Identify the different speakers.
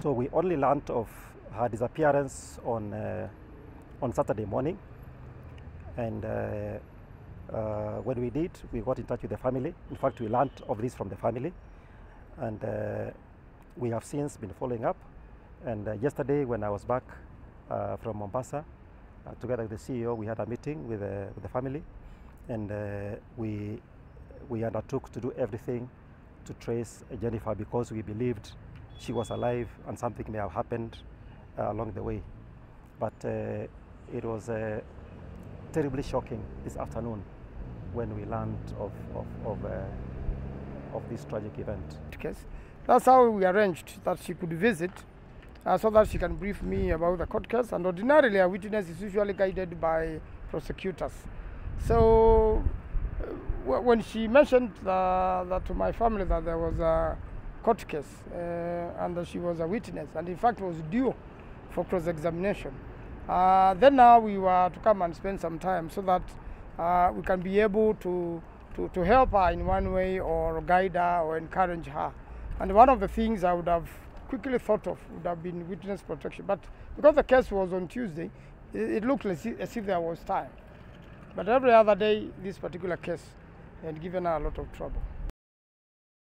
Speaker 1: So we only learned of her disappearance on Saturday morning, and when we did, we got in touch with the family. In fact, we learned of this from the family, and we have since been following up. And yesterday, when I was back from Mombasa, together with the CEO, we had a meeting with the family, and we undertook to do everything to trace Jennifer, because we believed she was alive and something may have happened along the way. But it was terribly shocking this afternoon when we learned of this tragic event.
Speaker 2: That's how we arranged that she could visit, so that she can brief me about the court case. And ordinarily, a witness is usually guided by prosecutors. So when she mentioned that to my family that there was a court case and that she was a witness, and in fact was due for cross-examination, then now we were to come and spend some time so that we can be able to help her in one way, or guide her or encourage her. And one of the things I would have quickly thought of would have been witness protection. But because the case was on Tuesday, it looked as if there was time. But every other day, this particular case had given her a lot of trouble.